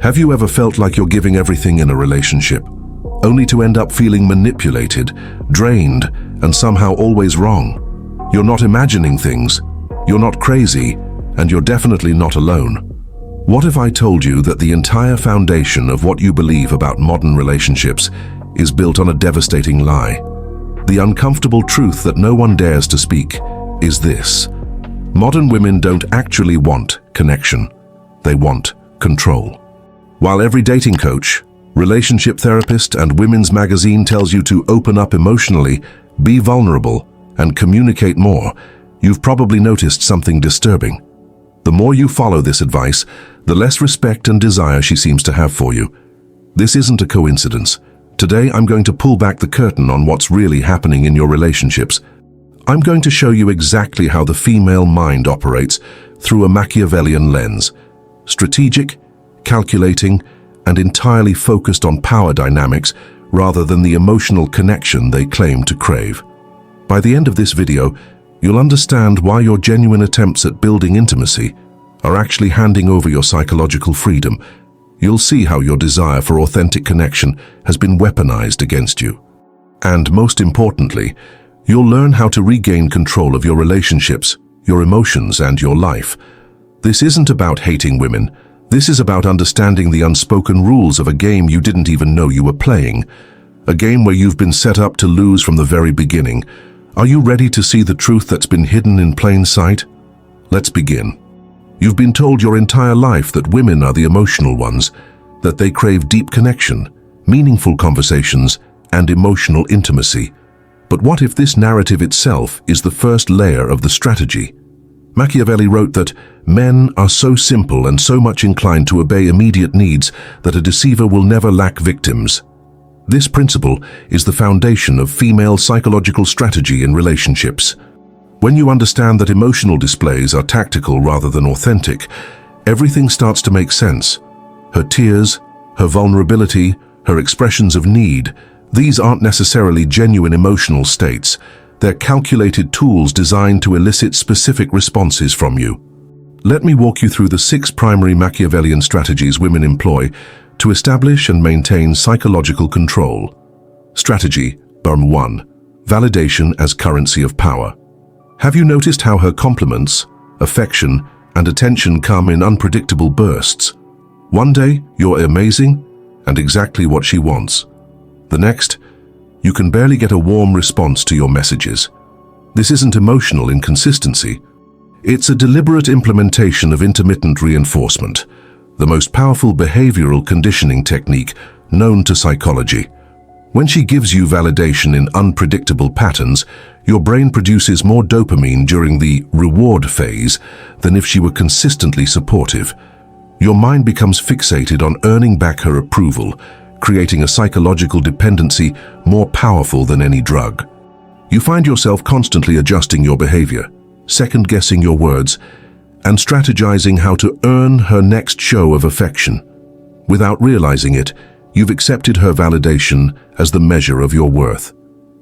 Have you ever felt like you're giving everything in a relationship, only to end up feeling manipulated, drained, and somehow always wrong? You're not imagining things, you're not crazy, and you're definitely not alone. What if I told you that the entire foundation of what you believe about modern relationships is built on a devastating lie? The uncomfortable truth that no one dares to speak is this: modern women don't actually want connection, they want control. While every dating coach, relationship therapist, and women's magazine tells you to open up emotionally, be vulnerable, and communicate more, you've probably noticed something disturbing. The more you follow this advice, the less respect and desire she seems to have for you. This isn't a coincidence. Today, I'm going to pull back the curtain on what's really happening in your relationships. I'm going to show you exactly how the female mind operates through a Machiavellian lens: strategic, calculating, and entirely focused on power dynamics rather than the emotional connection they claim to crave. By the end of this video, you'll understand why your genuine attempts at building intimacy are actually handing over your psychological freedom. You'll see how your desire for authentic connection has been weaponized against you. And most importantly, you'll learn how to regain control of your relationships, your emotions, and your life. This isn't about hating women. This is about understanding the unspoken rules of a game you didn't even know you were playing. A game where you've been set up to lose from the very beginning. Are you ready to see the truth that's been hidden in plain sight? Let's begin. You've been told your entire life that women are the emotional ones, that they crave deep connection, meaningful conversations, and emotional intimacy. But what if this narrative itself is the first layer of the strategy? Machiavelli wrote that men are so simple and so much inclined to obey immediate needs that a deceiver will never lack victims. This principle is the foundation of female psychological strategy in relationships. When you understand that emotional displays are tactical rather than authentic, everything starts to make sense. Her tears, her vulnerability, her expressions of need, these aren't necessarily genuine emotional states. They're calculated tools designed to elicit specific responses from you. Let me walk you through the 6 primary Machiavellian strategies women employ to establish and maintain psychological control. Strategy 1. Validation as currency of power. Have you noticed how her compliments, affection, and attention come in unpredictable bursts? One day, you're amazing and exactly what she wants. The next, you can barely get a warm response to your messages. This isn't emotional inconsistency. It's a deliberate implementation of intermittent reinforcement, the most powerful behavioral conditioning technique known to psychology. When she gives you validation in unpredictable patterns, your brain produces more dopamine during the reward phase than if she were consistently supportive. Your mind becomes fixated on earning back her approval, creating a psychological dependency more powerful than any drug. You find yourself constantly adjusting your behavior, second-guessing your words, and strategizing how to earn her next show of affection. Without realizing it, you've accepted her validation as the measure of your worth.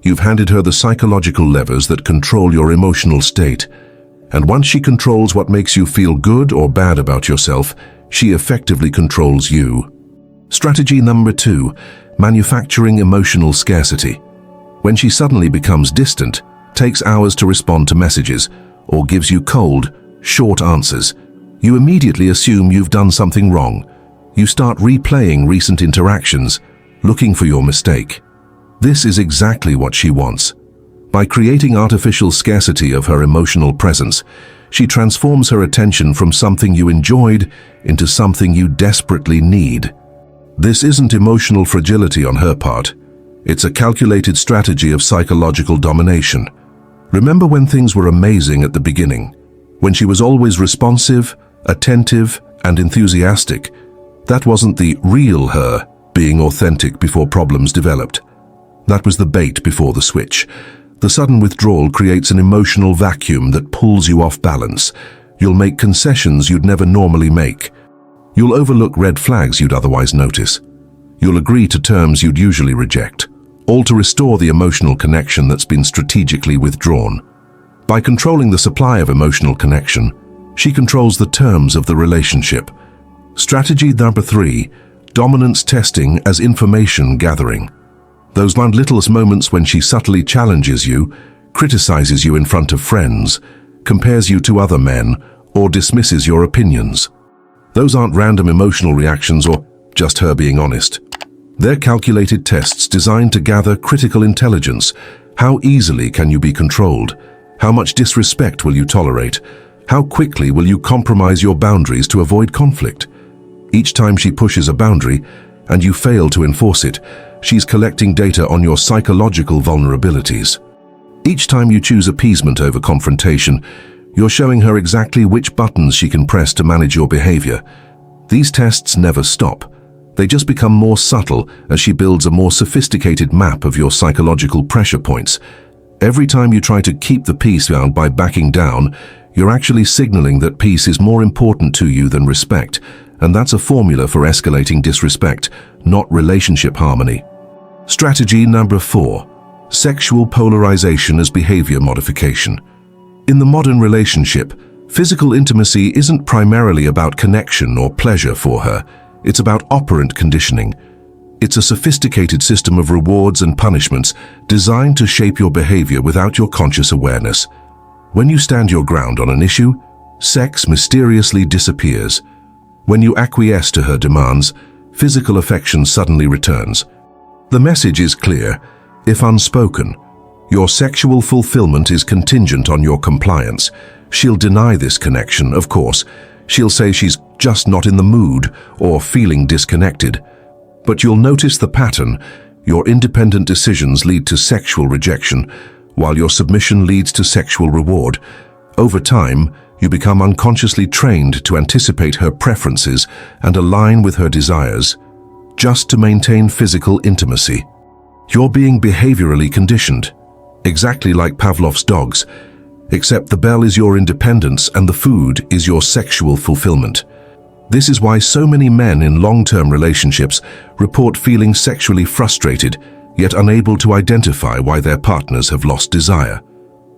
You've handed her the psychological levers that control your emotional state, and once she controls what makes you feel good or bad about yourself, she effectively controls you. Strategy number 2, manufacturing emotional scarcity. When she suddenly becomes distant, takes hours to respond to messages, or gives you cold, short answers, you immediately assume you've done something wrong. You start replaying recent interactions, looking for your mistake. This is exactly what she wants. By creating artificial scarcity of her emotional presence, she transforms her attention from something you enjoyed into something you desperately need. This isn't emotional fragility on her part. It's a calculated strategy of psychological domination. Remember when things were amazing at the beginning? When she was always responsive, attentive, and enthusiastic? That wasn't the real her being authentic before problems developed. That was the bait before the switch. The sudden withdrawal creates an emotional vacuum that pulls you off balance. You'll make concessions you'd never normally make. You'll overlook red flags you'd otherwise notice. You'll agree to terms you'd usually reject, all to restore the emotional connection that's been strategically withdrawn. By controlling the supply of emotional connection, she controls the terms of the relationship. Strategy number 3, dominance testing as information gathering. Those little moments when she subtly challenges you, criticizes you in front of friends, compares you to other men, or dismisses your opinions. Those aren't random emotional reactions or just her being honest. They're calculated tests designed to gather critical intelligence. How easily can you be controlled? How much disrespect will you tolerate? How quickly will you compromise your boundaries to avoid conflict? Each time she pushes a boundary, and you fail to enforce it, she's collecting data on your psychological vulnerabilities. Each time you choose appeasement over confrontation, you're showing her exactly which buttons she can press to manage your behavior. These tests never stop. They just become more subtle as she builds a more sophisticated map of your psychological pressure points. Every time you try to keep the peace by backing down, you're actually signaling that peace is more important to you than respect, and that's a formula for escalating disrespect, not relationship harmony. Strategy number 4, sexual polarization as behavior modification. In the modern relationship, physical intimacy isn't primarily about connection or pleasure for her. It's about operant conditioning. It's a sophisticated system of rewards and punishments designed to shape your behavior without your conscious awareness. When you stand your ground on an issue, sex mysteriously disappears. When you acquiesce to her demands, physical affection suddenly returns. The message is clear. If unspoken, your sexual fulfillment is contingent on your compliance. She'll deny this connection, of course. She'll say she's just not in the mood or feeling disconnected. But you'll notice the pattern. Your independent decisions lead to sexual rejection, while your submission leads to sexual reward. Over time, you become unconsciously trained to anticipate her preferences and align with her desires, just to maintain physical intimacy. You're being behaviorally conditioned, exactly like Pavlov's dogs, except the bell is your independence and the food is your sexual fulfillment. This is why so many men in long-term relationships report feeling sexually frustrated, yet unable to identify why their partners have lost desire.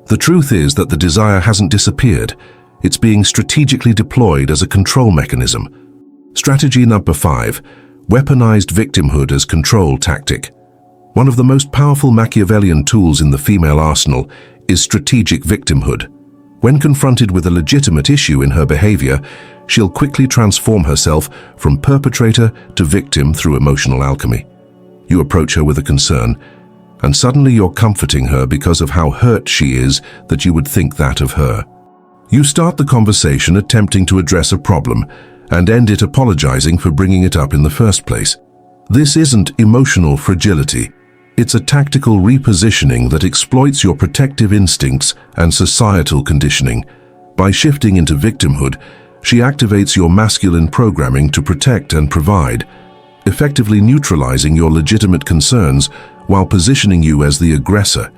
The truth is that the desire hasn't disappeared. It's being strategically deployed as a control mechanism. Strategy number 5, weaponized victimhood as control tactic. One of the most powerful Machiavellian tools in the female arsenal is strategic victimhood. When confronted with a legitimate issue in her behavior, she'll quickly transform herself from perpetrator to victim through emotional alchemy. You approach her with a concern, and suddenly you're comforting her because of how hurt she is that you would think that of her. You start the conversation attempting to address a problem and end it apologizing for bringing it up in the first place. This isn't emotional fragility. It's a tactical repositioning that exploits your protective instincts and societal conditioning. By shifting into victimhood, she activates your masculine programming to protect and provide, effectively neutralizing your legitimate concerns while positioning you as the aggressor.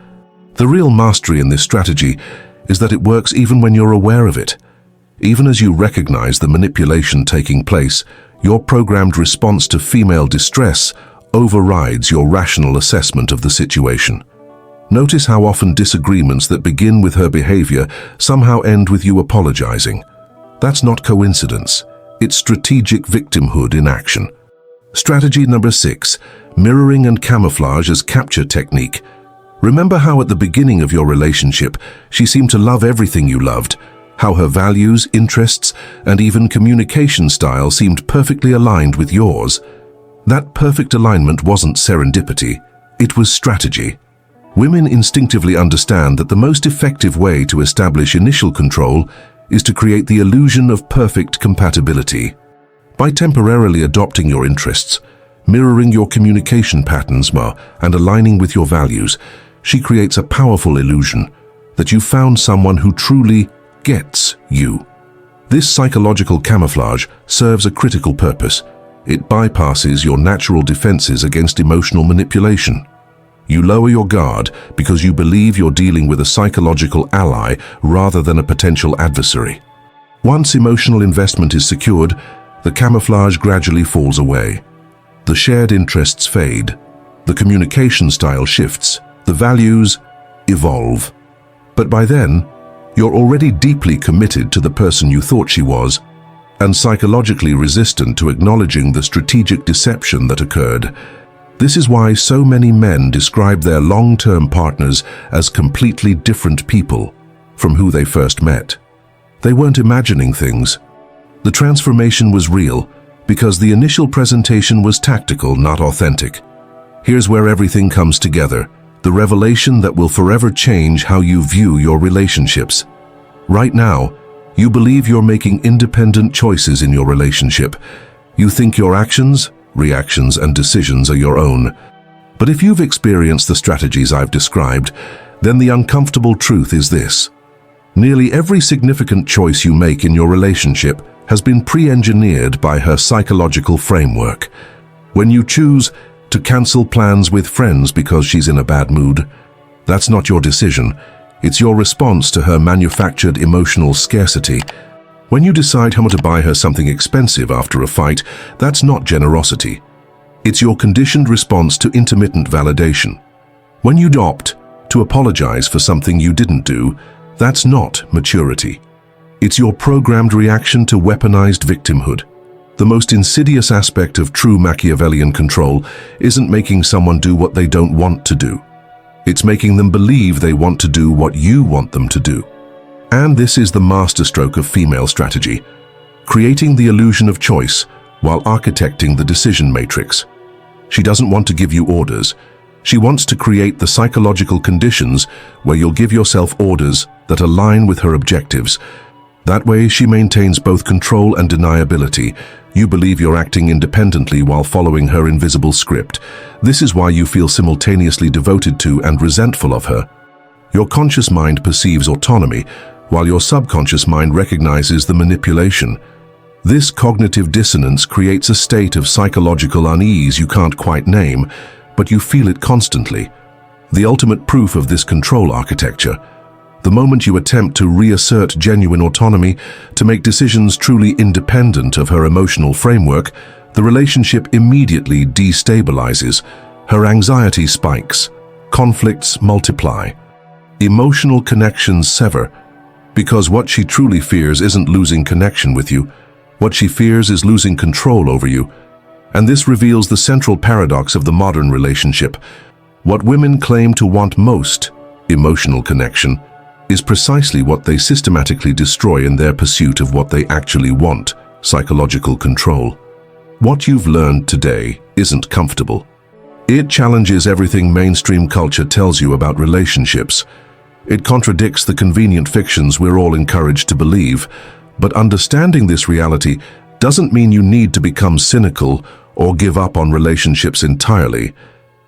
The real mastery in this strategy is that it works even when you're aware of it. Even as you recognize the manipulation taking place, your programmed response to female distress overrides your rational assessment of the situation. Notice how often disagreements that begin with her behavior somehow end with you apologizing. That's not coincidence. It's strategic victimhood in action. Strategy number 6, mirroring and camouflage as capture technique. Remember how at the beginning of your relationship, she seemed to love everything you loved, how her values, interests, and even communication style seemed perfectly aligned with yours. That perfect alignment wasn't serendipity, it was strategy. Women instinctively understand that the most effective way to establish initial control is to create the illusion of perfect compatibility. By temporarily adopting your interests, mirroring your communication patterns, and aligning with your values, she creates a powerful illusion that you found someone who truly gets you. This psychological camouflage serves a critical purpose. It bypasses your natural defenses against emotional manipulation. You lower your guard because you believe you're dealing with a psychological ally rather than a potential adversary. Once emotional investment is secured, the camouflage gradually falls away. The shared interests fade. The communication style shifts. The values evolve. But by then, you're already deeply committed to the person you thought she was. and psychologically resistant to acknowledging the strategic deception that occurred. This is why so many men describe their long-term partners as completely different people from who they first met. They weren't imagining things. The transformation was real because the initial presentation was tactical, not authentic. Here's where everything comes together, the revelation that will forever change how you view your relationships. Right now, you believe you're making independent choices in your relationship. You think your actions, reactions, and decisions are your own. But if you've experienced the strategies I've described, then the uncomfortable truth is this. Nearly every significant choice you make in your relationship has been pre-engineered by her psychological framework. When you choose to cancel plans with friends because she's in a bad mood, that's not your decision. It's your response to her manufactured emotional scarcity. When you decide how to buy her something expensive after a fight, that's not generosity. It's your conditioned response to intermittent validation. When you opt to apologize for something you didn't do, that's not maturity. It's your programmed reaction to weaponized victimhood. The most insidious aspect of true Machiavellian control isn't making someone do what they don't want to do. It's making them believe they want to do what you want them to do. And this is the masterstroke of female strategy, creating the illusion of choice while architecting the decision matrix. She doesn't want to give you orders. She wants to create the psychological conditions where you'll give yourself orders that align with her objectives. That way, she maintains both control and deniability. You believe you're acting independently while following her invisible script. This is why you feel simultaneously devoted to and resentful of her. Your conscious mind perceives autonomy, while your subconscious mind recognizes the manipulation. This cognitive dissonance creates a state of psychological unease you can't quite name, but you feel it constantly. The ultimate proof of this control architecture. The moment you attempt to reassert genuine autonomy, to make decisions truly independent of her emotional framework, the relationship immediately destabilizes. Her anxiety spikes. Conflicts multiply. Emotional connections sever. Because what she truly fears isn't losing connection with you. What she fears is losing control over you. And this reveals the central paradox of the modern relationship. What women claim to want most, emotional connection, is precisely what they systematically destroy in their pursuit of what they actually want, psychological control. What you've learned today isn't comfortable. It challenges everything mainstream culture tells you about relationships. It contradicts the convenient fictions we're all encouraged to believe. But understanding this reality doesn't mean you need to become cynical or give up on relationships entirely.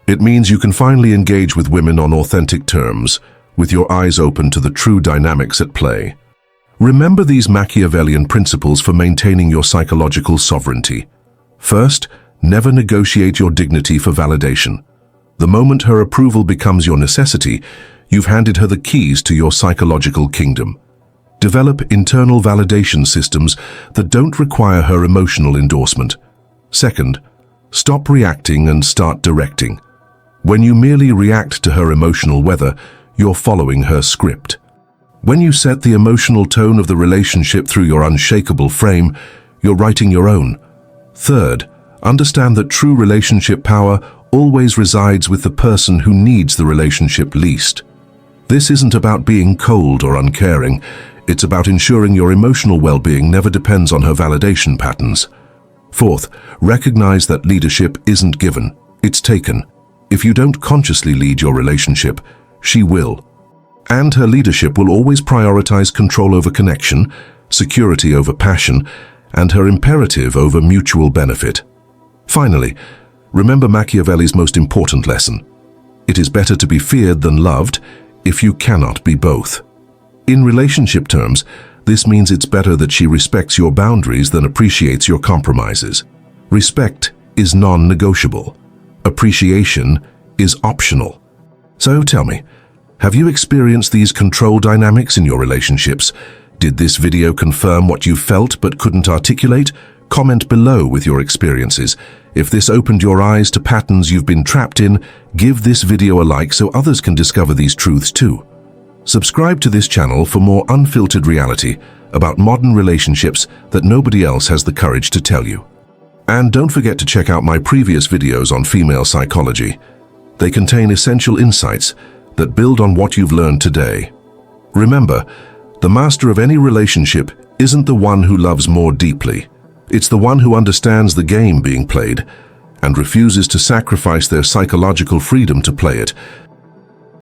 It means you can finally engage with women on authentic terms, with your eyes open to the true dynamics at play. Remember these Machiavellian principles for maintaining your psychological sovereignty. First, never negotiate your dignity for validation. The moment her approval becomes your necessity, you've handed her the keys to your psychological kingdom. Develop internal validation systems that don't require her emotional endorsement. Second, stop reacting and start directing. When you merely react to her emotional weather, you're following her script. When you set the emotional tone of the relationship through your unshakable frame, you're writing your own. Third, understand that true relationship power always resides with the person who needs the relationship least. This isn't about being cold or uncaring. It's about ensuring your emotional well-being never depends on her validation patterns. Fourth, recognize that leadership isn't given, it's taken. If you don't consciously lead your relationship, she will. And her leadership will always prioritize control over connection, security over passion, and her imperative over mutual benefit. Finally, remember Machiavelli's most important lesson. It is better to be feared than loved if you cannot be both. In relationship terms, this means it's better that she respects your boundaries than appreciates your compromises. Respect is non-negotiable. Appreciation is optional. So tell me, have you experienced these control dynamics in your relationships? Did this video confirm what you felt but couldn't articulate? Comment below with your experiences. If this opened your eyes to patterns you've been trapped in, give this video a like so others can discover these truths too. Subscribe to this channel for more unfiltered reality. about modern relationships that nobody else has the courage to tell you. And don't forget to check out my previous videos on female psychology. They contain essential insights that build on what you've learned today. Remember, the master of any relationship isn't the one who loves more deeply. It's the one who understands the game being played and refuses to sacrifice their psychological freedom to play it.